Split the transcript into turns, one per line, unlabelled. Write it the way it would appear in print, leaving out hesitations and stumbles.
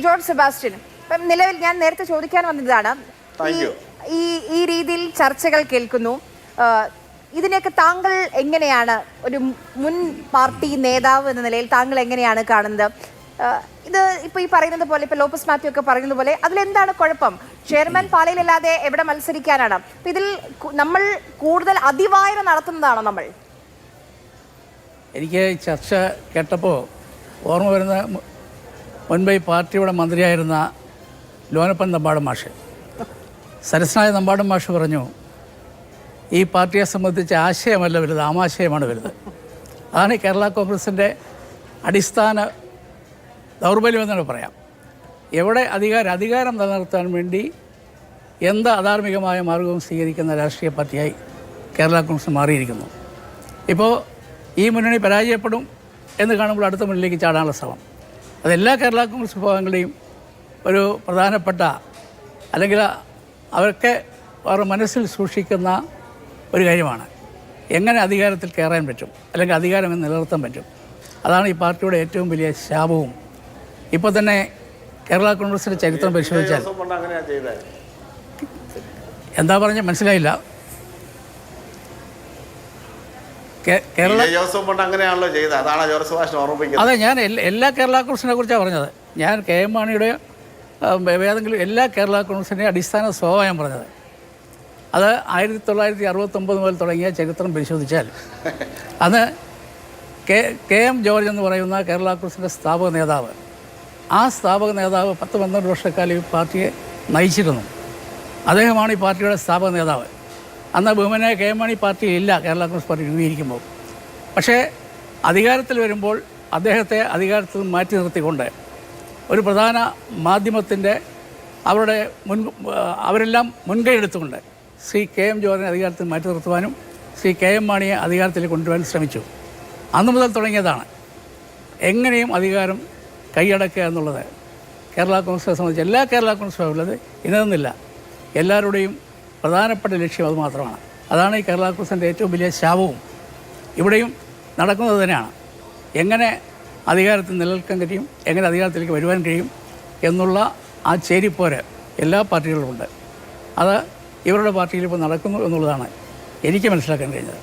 George Sebastian, ഇപ്പം നിലവിൽ ഞാൻ നേരത്തെ ചോദിക്കാൻ വന്നതാണ്, ഈ രീതിയിൽ ചർച്ചകൾ കേൾക്കുന്നു, ഇതിനെയൊക്കെ താങ്കൾ എങ്ങനെയാണ്, ഒരു മുൻ പാർട്ടി നേതാവ് എന്ന നിലയിൽ താങ്കൾ എങ്ങനെയാണ് കാണുന്നത്? ഇത് ഇപ്പൊ ഈ പറയുന്നത് പോലെ, ഇപ്പൊ ലോപ്പസ് മാത്യു ഒക്കെ പറയുന്നത് പോലെ, അതിലെന്താണ് കുഴപ്പം? ചെയർമാൻ പാലയിലല്ലാതെ എവിടെ മത്സരിക്കാനാണ്? ഇതിൽ നമ്മൾ കൂടുതൽ അതിവായന നടത്തുന്നതാണോ നമ്മൾ?
എനിക്ക് ചർച്ച കേട്ടപ്പോൾ ഓർമ്മ വരുന്ന മുൻപ് ഈ പാർട്ടിയുടെ മന്ത്രിയായിരുന്ന ലോനപ്പൻ നമ്പാടൻ മാഷ്, സരസനായ നമ്പാടൻ മാഷ് പറഞ്ഞു, ഈ പാർട്ടിയെ സംബന്ധിച്ച് ആശയമല്ല വലുത്, ആമാശയമാണ് വലുത്. അതാണ് ഈ കേരള കോൺഗ്രസിൻ്റെ അടിസ്ഥാന ദൗർബല്യമെന്നാണ് പറയാം. എവിടെ അധികാരം നിലനിർത്താൻ വേണ്ടി എന്ത് അധാർമികമായ മാർഗവും സ്വീകരിക്കുന്ന രാഷ്ട്രീയ പാർട്ടിയായി കേരള കോൺഗ്രസ് മാറിയിരിക്കുന്നു. ഇപ്പോൾ ഈ മുന്നണി പരാജയപ്പെടും എന്ന് കാണുമ്പോൾ അടുത്ത മുന്നിലേക്ക് ചാടാനുള്ള ശ്രമം, അതെല്ലാ കേരള കോൺഗ്രസ് വിഭാഗങ്ങളുടെയും ഒരു പ്രധാനപ്പെട്ട, അല്ലെങ്കിൽ അവർക്ക് അവരുടെ മനസ്സിൽ സൂക്ഷിക്കുന്ന ഒരു കാര്യമാണ്. എങ്ങനെ അധികാരത്തിൽ കയറാൻ പറ്റും, അല്ലെങ്കിൽ അധികാരം നിലനിർത്താൻ പറ്റും. അതാണ് ഈ പാർട്ടിയുടെ ഏറ്റവും വലിയ ശാപവും. ഇപ്പോൾ തന്നെ കേരള കോൺഗ്രസിൻ്റെ ചരിത്രം പരിശോധിച്ചാൽ എന്താ പറഞ്ഞ മനസ്സിലായില്ല. അതെ, ഞാൻ എല്ലാ കേരള കോൺഗ്രസിനെ കുറിച്ചാണ് പറഞ്ഞത്. ഞാൻ കെ എം മാണിയുടെ ഏതെങ്കിലും എല്ലാ കേരള കോൺഗ്രസിൻ്റെ അടിസ്ഥാന സ്വഭാവം പറഞ്ഞത്. അത് 1969 മുതൽ തുടങ്ങിയ ചരിത്രം പരിശോധിച്ചാൽ അന്ന് കെ എം ജോർജ് എന്ന് പറയുന്ന കേരള കോൺഗ്രസിൻ്റെ സ്ഥാപക നേതാവ്, ആ സ്ഥാപക നേതാവ് 10-12 വർഷക്കാലം ഈ പാർട്ടിയെ നയിച്ചിരുന്നു. അദ്ദേഹമാണ് ഈ പാർട്ടിയുടെ സ്ഥാപക നേതാവ്. അന്ന് ബഹുമാനായ കെ എം മാണി പാർട്ടിയിലില്ല, കേരള കോൺഗ്രസ് പാർട്ടി രൂപീകരിക്കുമ്പോൾ. പക്ഷേ അധികാരത്തിൽ വരുമ്പോൾ അദ്ദേഹത്തെ അധികാരത്തിൽ മാറ്റി നിർത്തിക്കൊണ്ട് ഒരു പ്രധാന മാധ്യമത്തിൻ്റെ അവരെല്ലാം മുൻകൈ എടുത്തുകൊണ്ട് ശ്രീ കെ എം ജോർജിനെ അധികാരത്തിൽ മാറ്റി നിർത്തുവാനും ശ്രീ കെ എം മാണിയെ അധികാരത്തിൽ കൊണ്ടുവരാൻ ശ്രമിച്ചു. അന്നു മുതൽ തുടങ്ങിയതാണ് എങ്ങനെയും അധികാരം കൈയടക്കുക എന്നുള്ളത്. കേരള കോൺഗ്രസിനെ സംബന്ധിച്ച് എല്ലാ കേരള കോൺഗ്രസും ഉള്ളത് ഇന്നതെന്നില്ല, എല്ലാവരുടെയും പ്രധാനപ്പെട്ട ലക്ഷ്യം അതുമാത്രമാണ്. അതാണ് ഈ കേരള കോൺഗ്രസിൻ്റെ ഏറ്റവും വലിയ ശാപവും ഇവിടെയും നടക്കുന്നത് തന്നെയാണ്. എങ്ങനെ അധികാരത്തിൽ നിലനിൽക്കാൻ കഴിയും, എങ്ങനെ അധികാരത്തിലേക്ക് വരുവാൻ കഴിയും എന്നുള്ള ആ ചേരിപ്പോര് എല്ലാ പാർട്ടികളിലുമുണ്ട്. അത് ഇവരുടെ പാർട്ടിയിൽ ഇപ്പോൾ നടക്കുന്നു എന്നുള്ളതാണ് എനിക്ക് മനസ്സിലാക്കാൻ കഴിഞ്ഞത്.